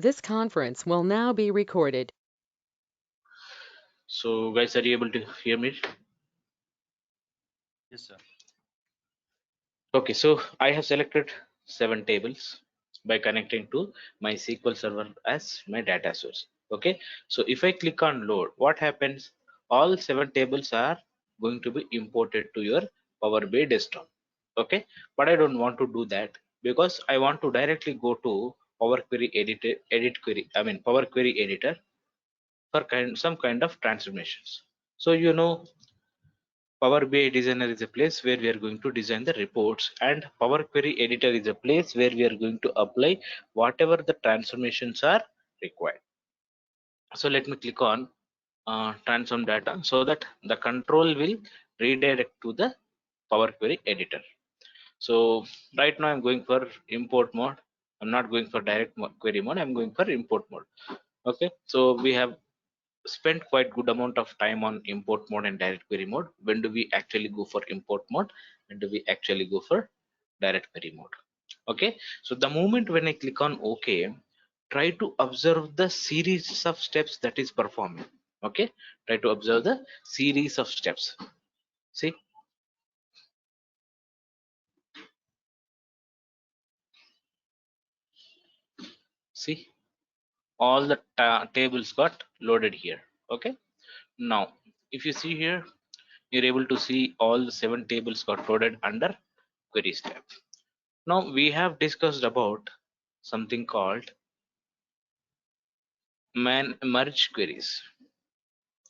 This conference will now be recorded. So guys, are you able to hear me? Yes, sir. Okay, so I have selected 7 tables by connecting to my SQL Server as my data source. Okay, so if I click on load, what happens? All 7 tables are going to be imported to your Power BI desktop. Okay, but I don't want to do that because I want to directly go to Power Query editor, Power Query editor for some kind of transformations. So Power BI Designer is a place where we are going to design the reports, and Power Query Editor is a place where we are going to apply whatever the transformations are required. So let me click on transform data so that the control will redirect to the Power Query Editor. So right now I'm going for import mode. I'm not going for direct query mode. I'm going for import mode. Okay, so we have spent quite good amount of time on import mode and direct query mode. When do we actually go for import mode? When do we actually go for direct query mode? Okay, so the moment when I click on OK, try to observe the series of steps that is performing. Okay, try to observe the series of steps. See, all the tables got loaded here. Okay, now if you see here, you're able to see all the 7 tables got loaded under queries tab. Now we have discussed about something called merge queries.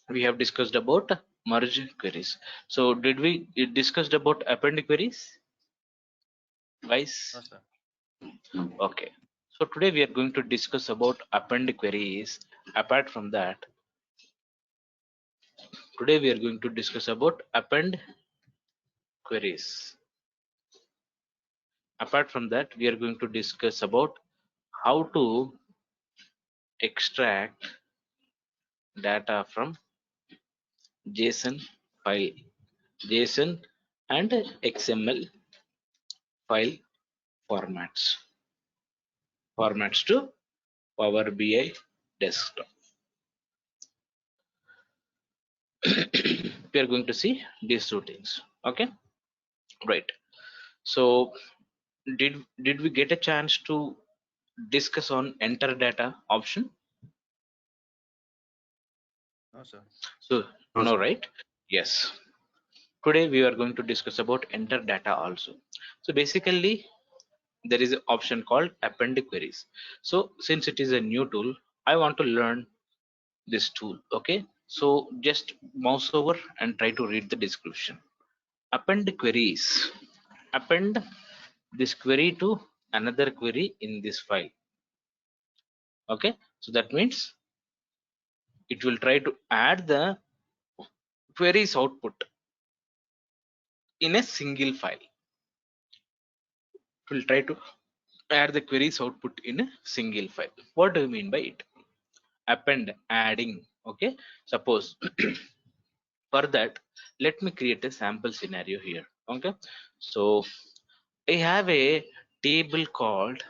We have discussed about merge queries. So did we discussed about append queries, guys? No, sir. Okay. So today we are going to discuss about append queries. Apart from that, today we are going to discuss about append queries. Apart from that, we are going to discuss about how to extract data from JSON file, JSON and XML file formats to Power BI desktop. We are going to see these two things. Okay, right. So did we get a chance to discuss on enter data option? No, sir. So No, no, sir. right? Yes. Today we are going to discuss about enter data also. So basically there is an option called append queries. So since it is a new tool, I want to learn this tool. Okay, so just mouse over and try to read the description. Append queries, append this query to another query in this file. Okay, so that means it will try to add the queries output in a single file. It will try to add the queries output in a single file. What do you mean by it? Append, adding. Okay, suppose for that, let me create a sample scenario here. Okay, so I have a table called,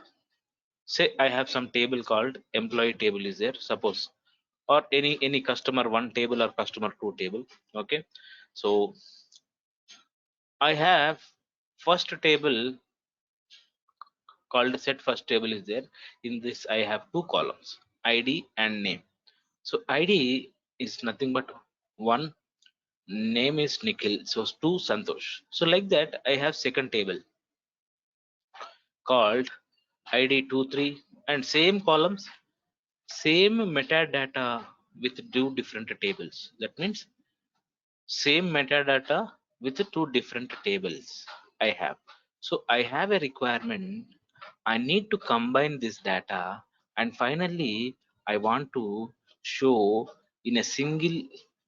say I have some table called employee table is there, suppose, or any customer one table or customer two table. Okay, so I have first table called set first table is there. In this I have two columns, ID and name. So ID is nothing but one, name is Nikhil, so two Santosh. So like that I have second table called ID23 and same columns, same metadata with two different tables. That means same metadata with two different tables I have. So I have a requirement. I need to combine this data, and finally I want to show in a single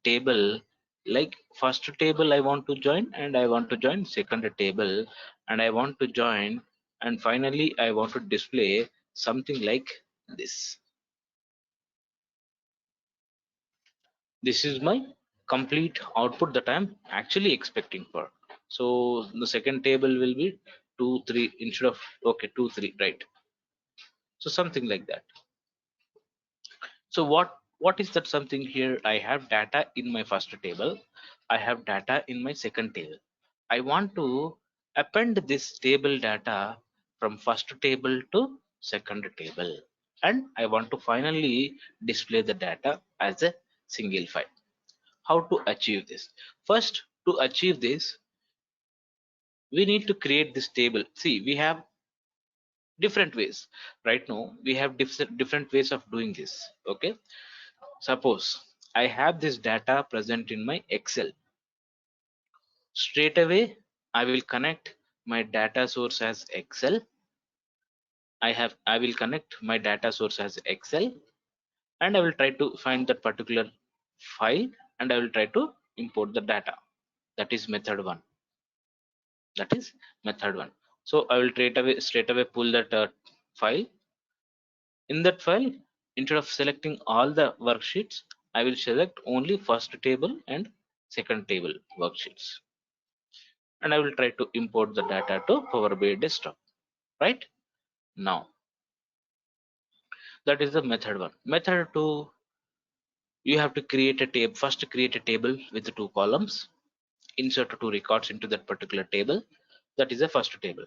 table, like first table I want to join, and I want to join second table, and I want to join, and finally I want to display something like this. This is my complete output that I'm actually expecting for. So the second table will be 2 3 instead of, okay, 2 3, right? So something like that. So what is that something here? I have data in my first table, I have data in my second table. I want to append this table data from first table to second table, and I want to finally display the data as a single file. How to achieve this? First, to achieve this, we need to create this table. See, we have different ways. Right now we have different ways of doing this. Okay, suppose I have this data present in my Excel. Straight away I will connect my data source as Excel. I will connect my data source as Excel, and I will try to find that particular file, and I will try to import the data. That is method one. That is method one. So I will straight away pull that file. In that file, instead of selecting all the worksheets, I will select only first table and second table worksheets, and I will try to import the data to Power BI desktop. Right now, that is the method one. Method two, you have to create a table. First, create a table with the two columns. Insert two records into that particular table. That is the first table.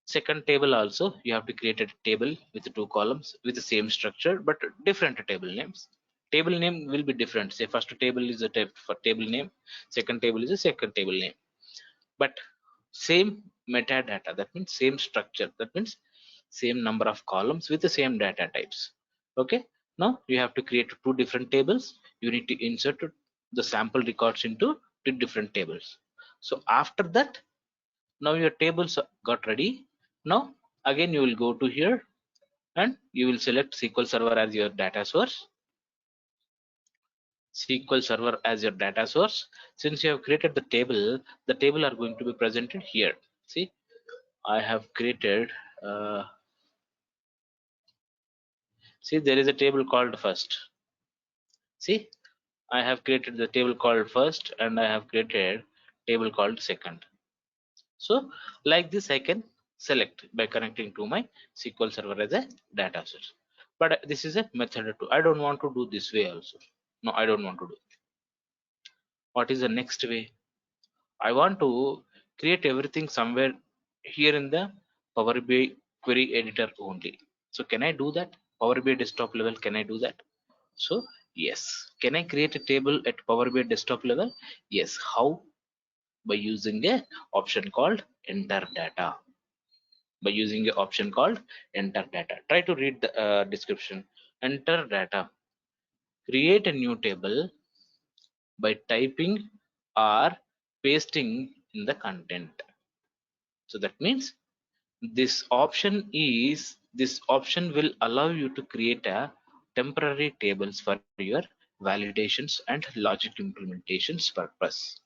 Second table also, you have to create a table with the two columns with the same structure but different table names. Table name will be different. Say first table is a for table name, second table is a second table name, but same metadata. That means same structure. That means same number of columns with the same data types. Okay, now you have to create two different tables. You need to insert the sample records into two different tables. So after that, now your tables got ready. Now again you will go to here and you will select SQL Server as your data source. SQL Server as your data source. Since you have created the table are going to be presented here. See, I have created see, there is a table called first. See, I have created the table called first, and I have created table called second. So like this I can select by connecting to my SQL Server as a data source. But this is a method too. I don't want to do this way also. No, I don't want to do. What is the next way? I want to create everything somewhere here in the Power BI query editor only. So can I do that? Power BI desktop level, can I do that? So yes. Can I create a table at Power BI desktop level? Yes. How? By using a option called enter data. By using a option called enter data. Try to read the description. Enter data. Create a new table by typing or pasting in the content. So that means this option will allow you to create a temporary tables for your validations and logic implementations purpose.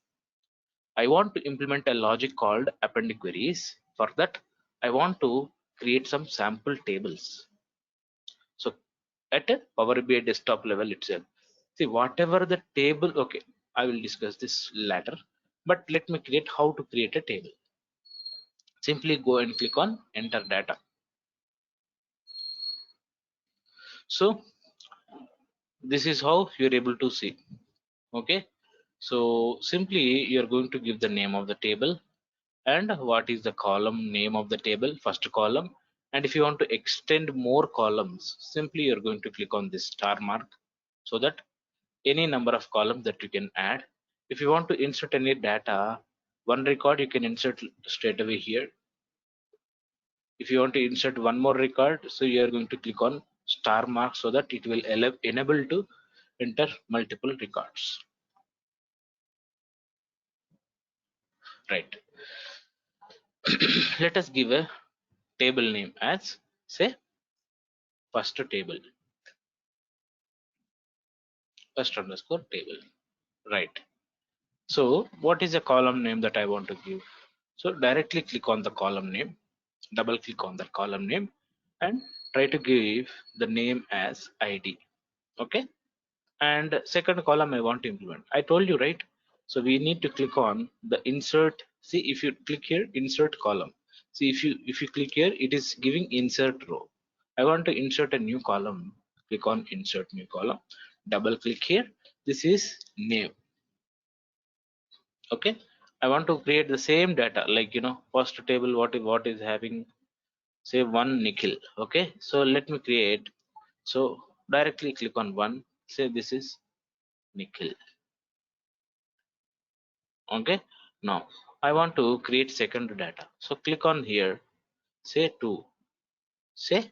I want to implement a logic called append queries. For that, I want to create some sample tables. So at a Power BI desktop level itself, see whatever the table, okay, I will discuss this later, but let me create how to create a table. Simply go and click on enter data. So this is how you're able to see. Okay, so simply you're going to give the name of the table and what is the column name of the table, first column. And if you want to extend more columns, simply you're going to click on this star mark, so that any number of columns that you can add. If you want to insert any data, one record you can insert straight away here. If you want to insert one more record, so you are going to click on star mark, so that it will enable to enter multiple records. Right. Let us give a table name as, say, first table, first underscore table. Right. So what is a column name that I want to give? So directly click on the column name, double click on that column name, and try to give the name as ID. Okay. And second column I want to implement, I told you, right? So we need to click on the insert. See, if you click here, insert column. See, if you click here, it is giving insert row. I want to insert a new column. click on insert new column, double click here. This is name. Okay, I want to create the same data, like first table, what is having, say, one nickel. Okay, so let me create. So directly click on one, say this is nickel. Okay, now I want to create second data, so click on here, say 2, say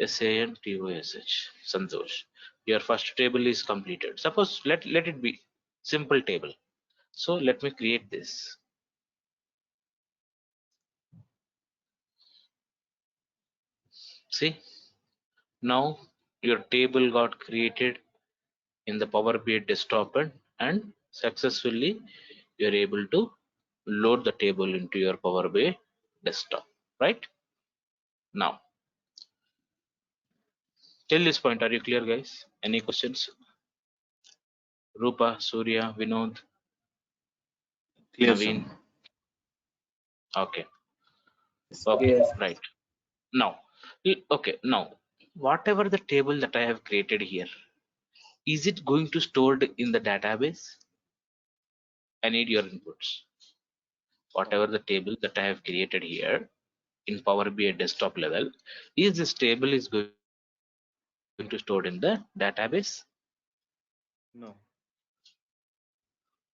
SANTOSH, Santosh. Your first table is completed. Suppose let it be simple table. So let me create this. See, now your table got created in the Power BI desktop, and successfully you're able to load the table into your Power BI desktop. Right now, till this point, are you clear, guys? Any questions? Rupa, Surya, Vinod, Clear, sir. Naveen. Okay, okay, Yes. right. Now, okay, now whatever the table that I have created here, is it going to stored in the database? I need your inputs. Whatever the table that I have created here in Power BI desktop level, is this table is going to stored in the database? No.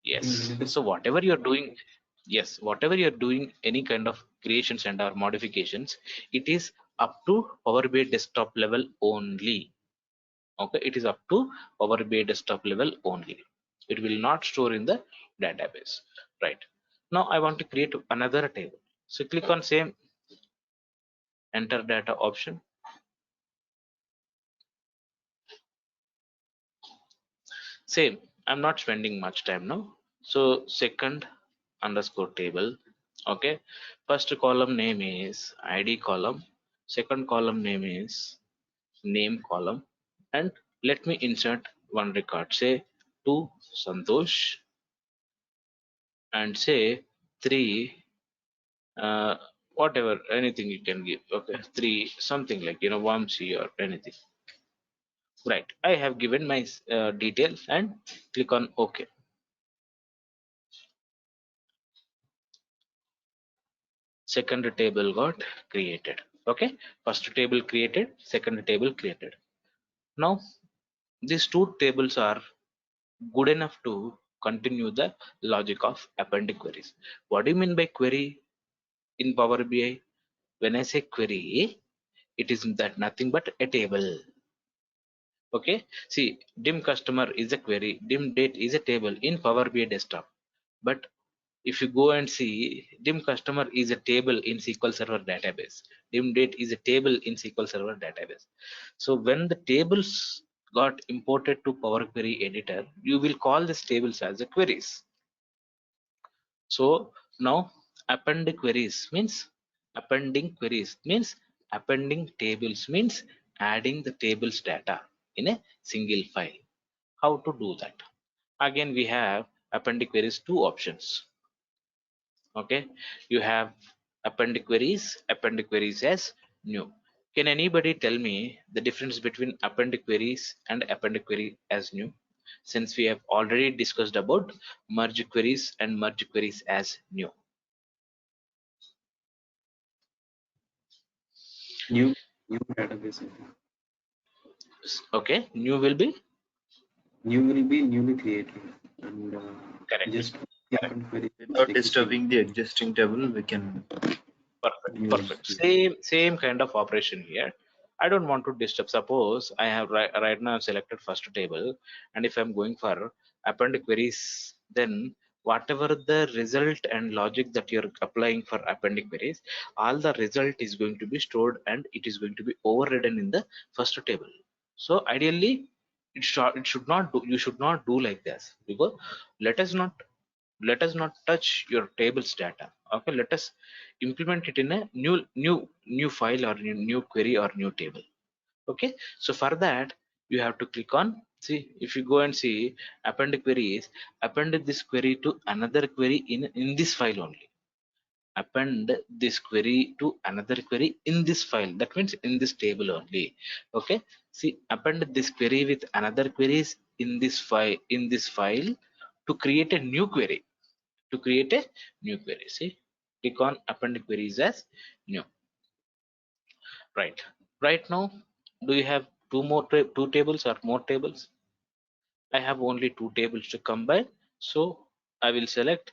Yes. So whatever you're doing, yes, whatever you're doing, any kind of creations and or modifications, it is up to Power BI desktop level only. Okay, it is up to Power BI desktop level only. It will not store in the database. Right. Now I want to create another table. So click on same enter data option. Same. I'm not spending much time now. So second underscore table. Okay. First column name is ID column. Second column name is name column. And let me insert one record. Say to Santosh, and say 3, whatever, anything you can give. Okay, 3 something like Vamsi or anything. Right, I have given my details and click on OK. Second table got created. Okay, first table created, second table created. Now these two tables are good enough to continue the logic of appending queries. What do you mean by query in Power BI? When I say query, it is that nothing but a table. Okay, see, dim customer is a query, dim date is a table in Power BI desktop. But if you go and see, dim customer is a table in SQL Server database, dim date is a table in SQL Server database. So when the tables got imported to Power Query editor, you will call these tables as a queries. So now appending queries means appending tables means adding the tables data in a single file. How to do that? Again, we have appending queries two options. Okay, you have appending queries as new. Can anybody tell me the difference between appending queries and appending query as new? Since we have already discussed about merge queries and merge queries as new. New database. Okay, new will be New will be newly created, and correct. just append query Without existing. disturbing the existing table, we can use. Perfect. Same kind of operation here. I don't want to disturb. Suppose I have right now selected first table, and if I'm going for append queries, then whatever the result and logic that you're applying for appending queries, all the result is going to be stored and it is going to be overridden in the first table. So ideally, it should not do. You should not do like this, because let us not touch your tables data. Okay, let us implement it in a new file or new query or new table. Okay, so for that you have to click on, see, if you go and see append queries, append this query to another query in this file only. append this query to another query in this file. That means in this table only. Okay, see, append this query with another queries in this file to create a new query. See, click on append queries as new. Right now, do you have two tables or more tables? I have only two tables to combine, so I will select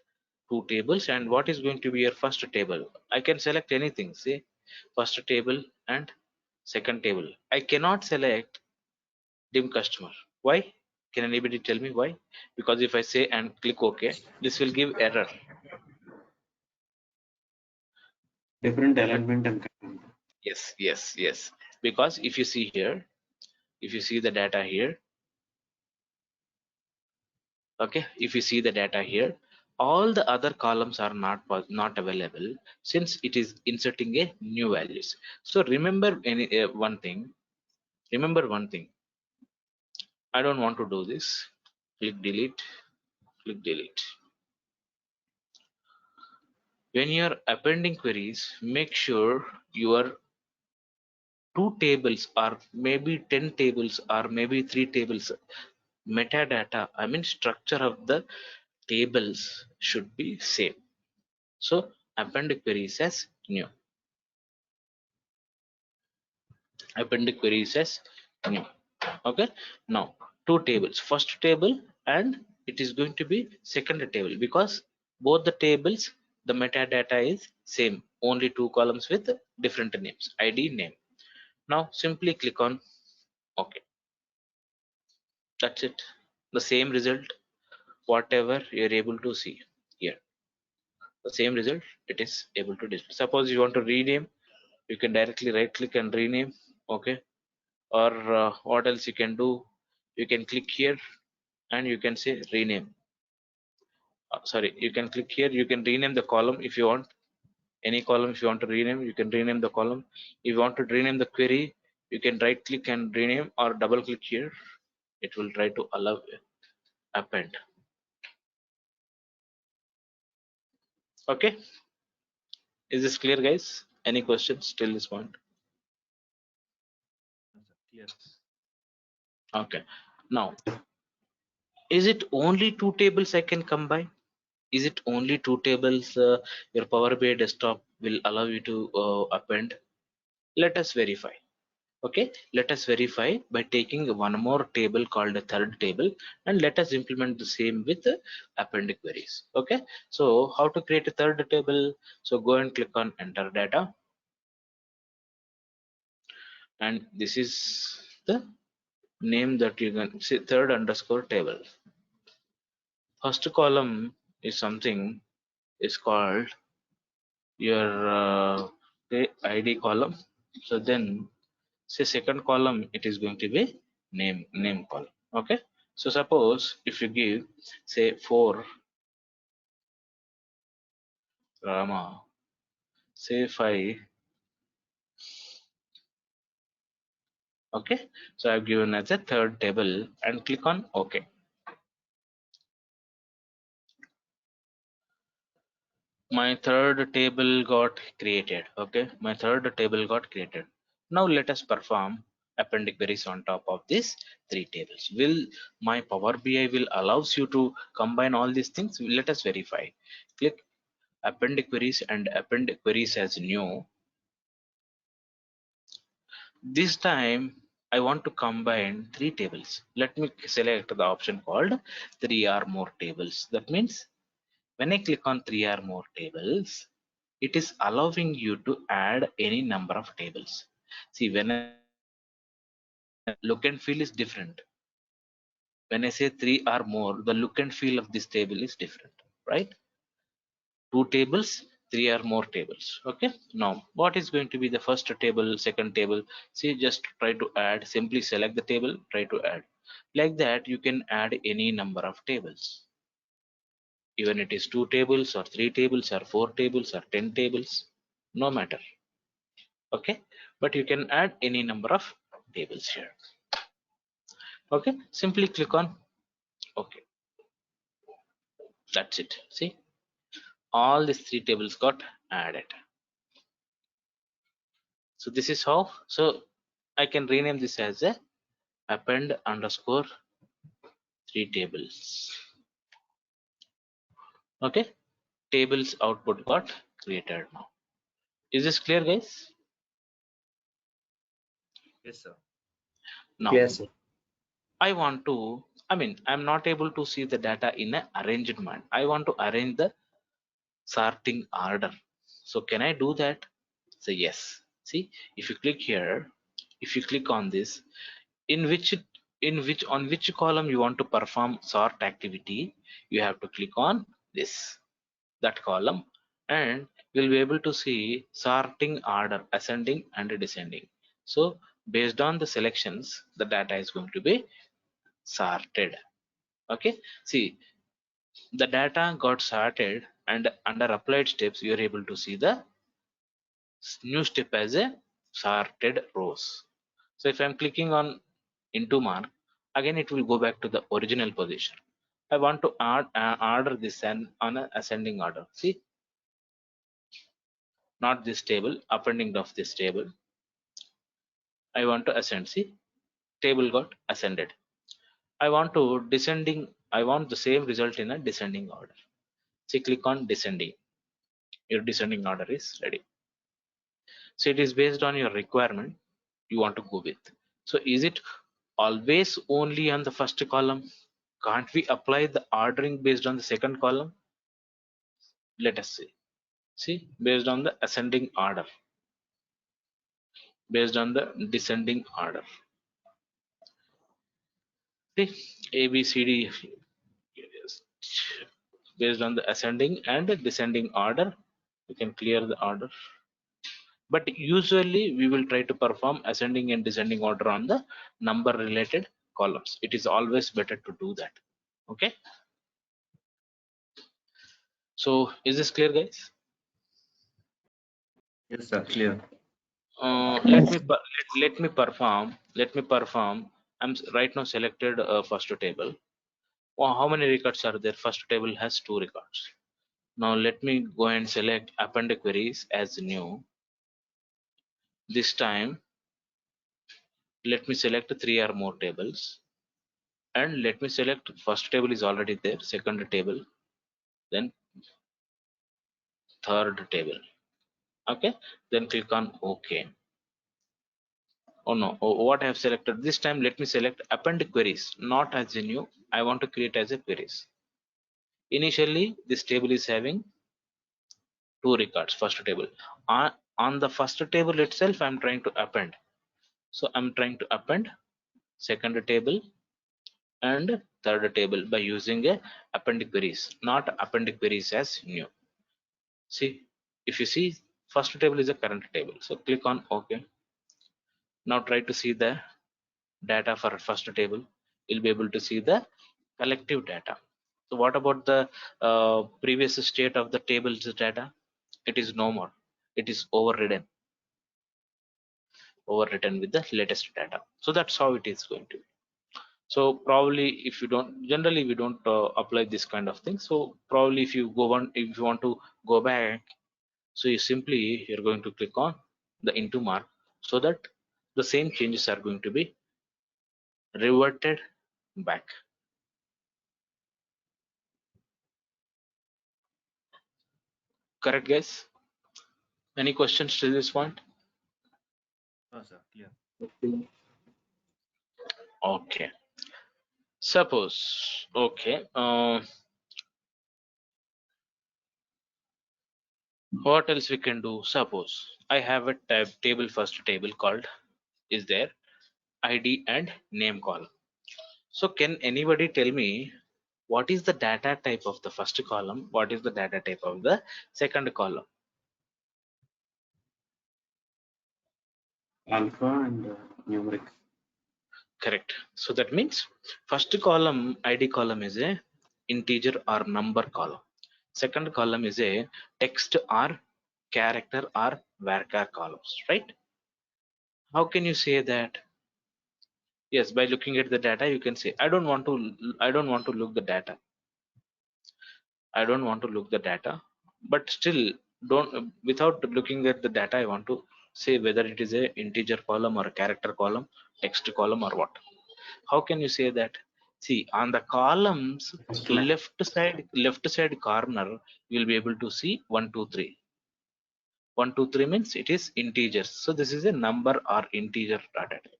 two tables. And what is going to be your first table? I can select anything, say first table and second table. I cannot select dim customer. Why? Can anybody tell me why? Because if I say and click OK, this will give error. Different alignment and content. Yes. Because if you see here, if you see the data here, okay, if you see the data here, all the other columns are not available since it is inserting a new values. So remember one thing. I don't want to do this. Click delete. When you're appending queries, make sure your two tables or maybe 10 tables or maybe 3 tables metadata, I mean structure of the tables should be same. So append queries as new. Okay, now two tables, first table and it is going to be second table, because both the tables the metadata is same, only two columns with different names, id, name. Now simply click on OK. That's it. The same result whatever you're able to see here, the same result it is able to display. Suppose you want to rename, you can directly right click and rename. Okay, or what else you can do, you can click here and you can say rename. Sorry, you can click here, you can rename the column if you want. Any column if you want to rename, you can rename the column. If you want to rename the query, you can right click and rename or double click here. It will try to allow append. Okay, is this clear guys? Any questions till this point? Yes. Okay, now is it only two tables I can combine? Is it only two tables your Power BI desktop will allow you to append? Let us verify. Okay, let us verify by taking one more table called a third table, and let us implement the same with append queries. Okay, so how to create a third table? So go and click on enter data, and this is the name that you can see, third underscore table. First column is something is called your id column. So then say second column it is going to be name column. Okay, so suppose if you give say 4 Rama, say 5. Okay, so I've given as a third table and click on OK. My third table got created. Okay, my third table got created. Now let us perform append queries on top of these three tables. Will my Power BI will allows you to combine all these things? Let us verify. Click append queries and append queries as new. This time I want to combine three tables. Let me select the option called three or more tables. That means when I click on three or more tables, it is allowing you to add any number of tables. See, when I say three or more, the look and feel is different. When I say three or more, the look and feel of this table is different, right? Two tables, three or more tables. Okay, now what is going to be the first table, second table? See, just try to add, simply select the table, try to add. Like that you can add any number of tables, even it is two tables or three tables or four tables or 10 tables, no matter. Okay, but you can add any number of tables here. Okay, simply click on OK. That's it. See, all these three tables got add it. So this is how. So I can rename this as a append underscore 3 tables. Okay, tables output got created now. Is this clear, guys? Yes, sir. Now Yes, sir. I'm not able to see the data in an arranged manner. I want to arrange the sorting order. So can I do that? So yes. See, if you click here, if you click on this, in which on which column you want to perform sort activity, you have to click on that column, and you'll be able to see sorting order, ascending and descending. So based on the selections, the data is going to be sorted. Okay, see, the data got sorted, and under applied steps you are able to see the new step as a sorted rows. So if I'm clicking on into mark, again it will go back to the original position. I want to add order this and on an ascending order. See, not this table, appending of this table. I want to ascend. See, table got ascended. I want to descending. I want the same result in a descending order. See, click on descending. Your descending order is ready. So it is based on your requirement you want to go with. So is it always only on the first column? Can't we apply the ordering based on the second column? Let us see. See, based on the ascending order, based on the descending order. See, A, B, C, D, based on the ascending and the descending order, you can clear the order. But usually we will try to perform ascending and descending order on the number related columns. It is always better to do that. Okay, so is this clear, guys? Yes, sir. Clear. Let me perform. Right now selected first table. Well, how many records are there? First table has 2 records. Now let me go and select append queries as new. This time let me select 3 or more tables, and let me select first table is already there, second table, then third table. Okay, then click on OK. Oh no, what I have selected this time, let me select append queries, not as a new. I want to create as a queries. Initially this table is having 2 records, first table. On the first table itself I'm trying to append. So I'm trying to append second table and third table by using a append queries, not append queries as new. See, if you see, first table is a current table, so click on OK. Now try to see the data for first table. You'll be able to see the collective data. So what about the previous state of the table's data? It is no more. It is overwritten with the latest data. So that's how it is going to be. So probably if you don't, generally we don't apply this kind of thing. So probably if you want to go back, so you're going to click on the into mark, so that the same changes are going to be reverted back. Correct, guys? Any questions to this point? No, sir. Clear. Okay, suppose, okay, what else we can do? Suppose I have a table, first table called is there, id and name column. So can anybody tell me what is the data type of the first column, what is the data type of the second column? Alpha and numeric. Correct. So that means first column, id column, is a integer or number column. Second column is a text or character or varchar columns, right? How can you say that? Yes, by looking at the data you can say, I don't want to look the data. I don't want to look the data, but still don't without looking at the data, I want to say whether it is a integer column or a character column, text column or what. How can you say that? See, on the columns Text line. left side corner, you'll be able to see 1 2 3. 1 2 3 means it is integers, so this is a number or integer data type.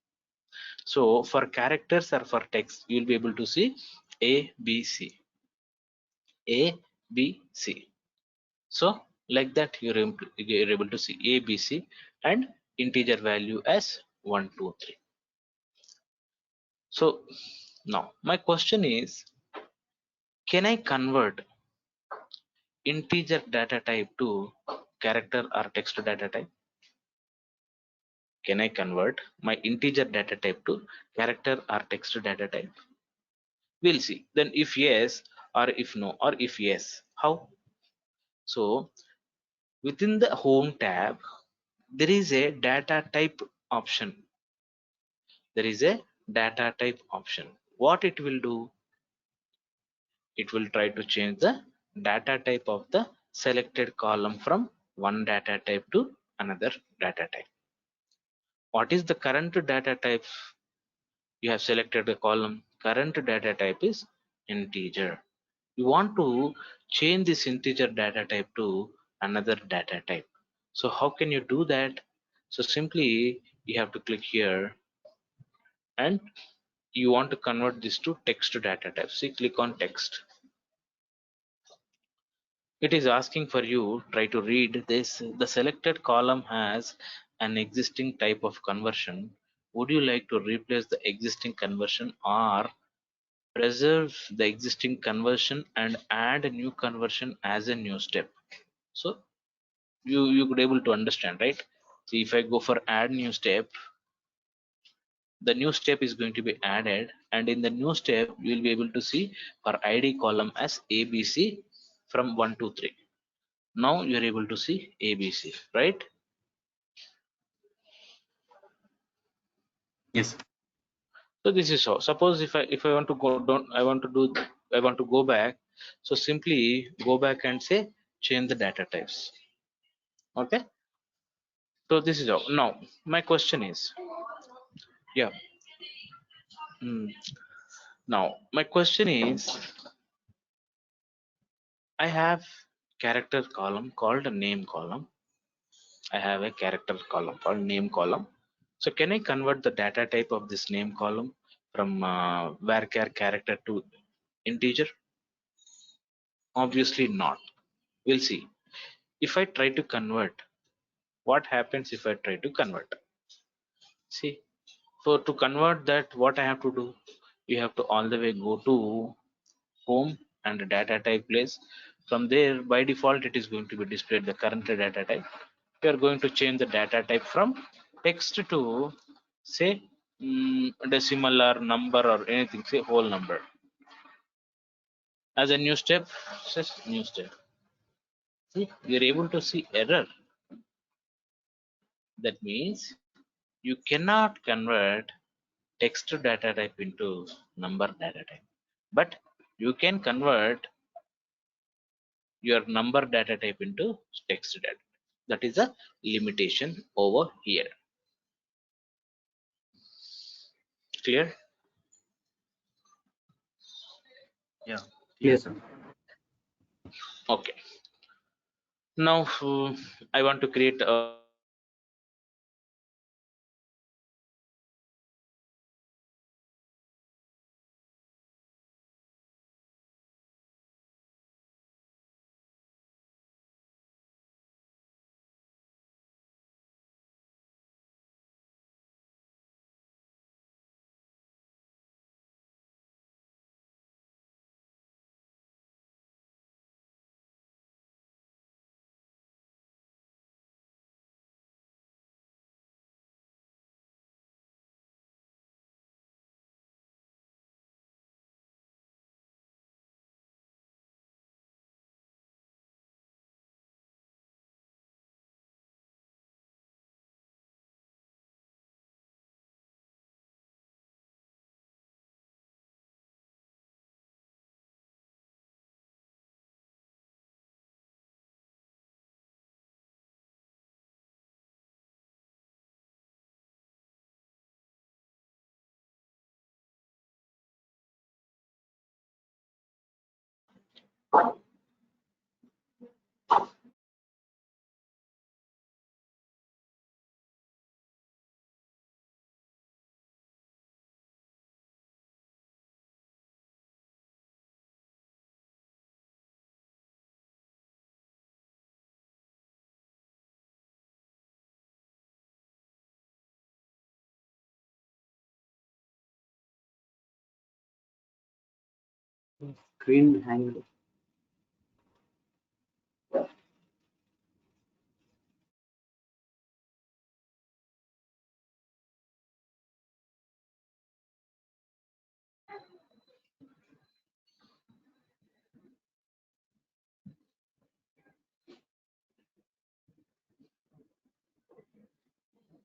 So for characters or for text, you'll be able to see a b c, a b c. So like that, you're able to see a b c and integer value as 1 2 3. So now my question is, can I convert integer data type to character or text data type? Can I convert my integer data type to character or text data type? We'll see. Then if yes, or if no, or if yes, how? So within the home tab, there is a data type option. There is a data type option. What it will do? It will try to change the data type of the selected column from one data type to another data type. What is the current data type? You have selected a column. Current data type is integer. You want to change this integer data type to another data type. So how can you do that? So simply you have to click here and you want to convert this to text data type. See, click on text. It is asking for you try to read this. The selected column has an existing type of conversion. Would you like to replace the existing conversion or preserve the existing conversion and add a new conversion as a new step? So you could able to understand, right? See, if I go for add new step, the new step is going to be added, and in the new step you will be able to see for id column as abc from 1 to 3. Now you're able to see abc, right? Yes. So this is how. Suppose if I want to go, don't I want to do, I want to go back. So simply go back and say change the data types. Okay, so this is how. Now my question is, yeah, now my question is, I have character column called a name column. I have a character column called name column. So can I convert the data type of this name column from varchar character to integer? Obviously not. We'll see. If I try to convert, what happens if I try to convert? See, for to convert that, what I have to do? You have to all the way go to home and the data type place. From there, by default, it is going to be displayed the current data type. We are going to change the data type from text to say decimal or number or anything, say whole number. As a new step, says new step. See, we are able to see error. That means you cannot convert text data type into number data type, but you can convert your number data type into text data. That is a limitation over here. Clear? Yeah. Clear, Yes. sir. Okay. Now I want to create a Screen hanged.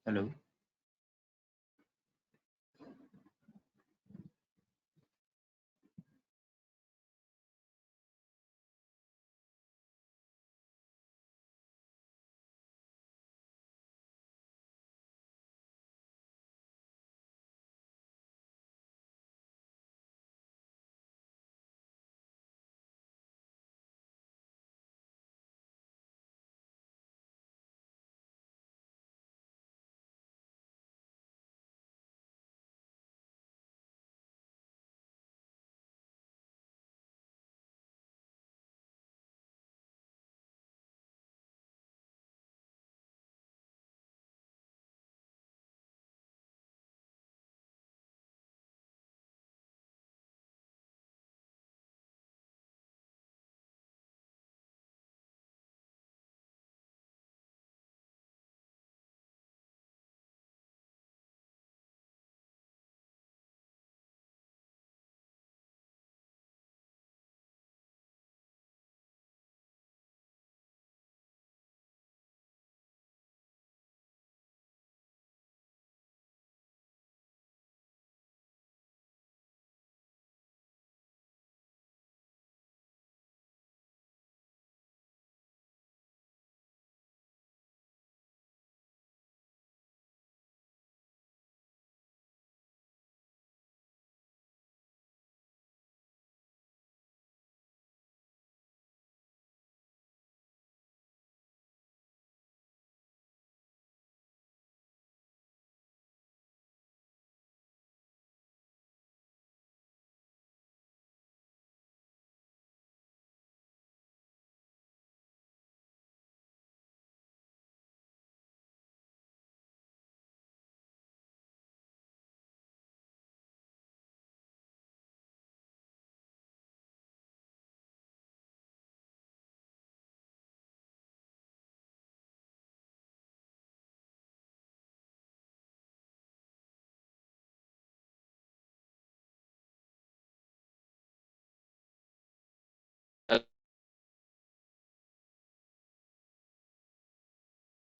Hello.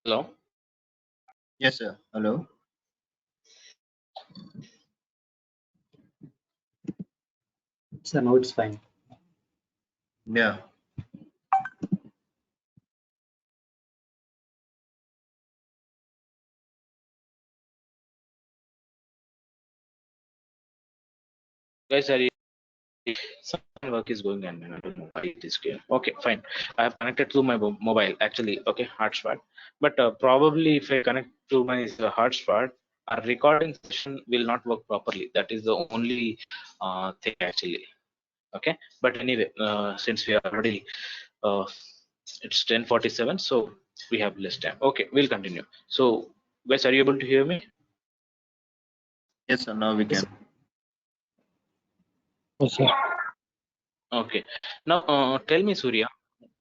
Hello. Yes, sir. Hello. So now it's fine. Yeah. Guys, are you? Some work is going on. I don't know why it is clear. Okay, fine. I have connected to my mobile actually. Okay, hotspot. But probably if I connect to my hotspot, our recording session will not work properly. That is the only thing actually. Okay, but anyway, since we are already uh, it's 10:47, so we have less time. Okay, we'll continue. So, guys, are you able to hear me? Yes, sir. Now we Yes, can. yes, sir. Okay. Now, tell me, Surya.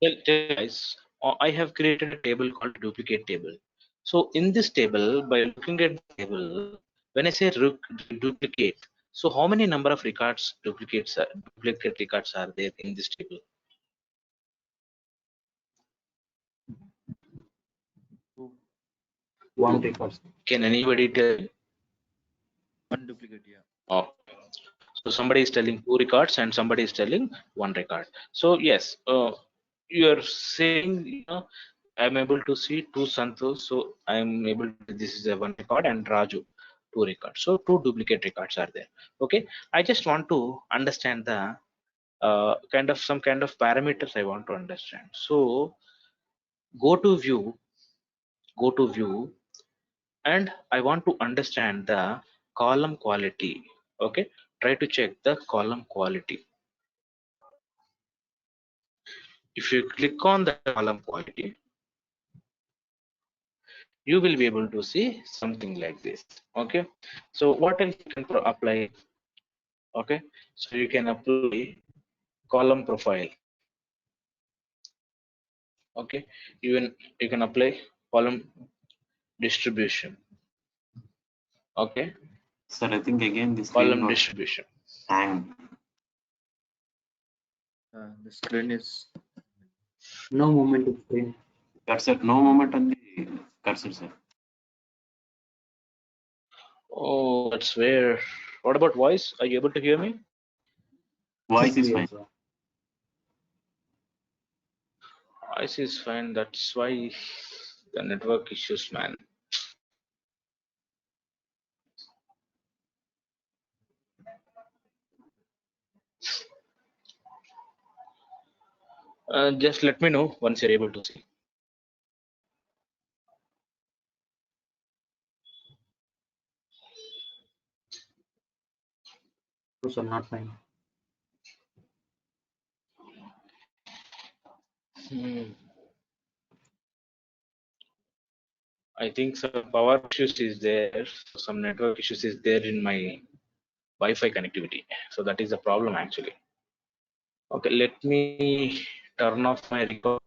Tell guys. I have created a table called duplicate table. So in this table, by looking at the table, when I say duplicate, so how many number of duplicate records are there in this table? One Two. record. Can anybody tell? One duplicate. Yeah. Oh, so somebody is telling two records and somebody is telling one record. So yes, you are saying, I'm able to see two Santosh, so I'm able to, this is a one record, and Raju two records. So two duplicate records are there. Okay, I just want to understand the kind of some kind of parameters I want to understand. So go to view, go to view, and I want to understand the column quality. Okay, try to check the column quality. If you click on the column quality, you will be able to see something like this. Okay, so what else you can apply? Okay, so you can apply column profile. Okay, even you can apply column distribution. Okay, Sir, I think again this screen column got distribution. hang. The screen is No movement of screen. Cursor, no movement on the cursor, sir. Oh, that's where. What about voice? Are you able to hear me? Voice is fine. yes, sir. Voice is fine. That's why the network issues, man. Just let me know once you're able to see. No, sir, not fine. I think some power issues is there. Some network issues is there in my Wi-Fi connectivity. So that is the problem actually. Okay, let me turn off my record.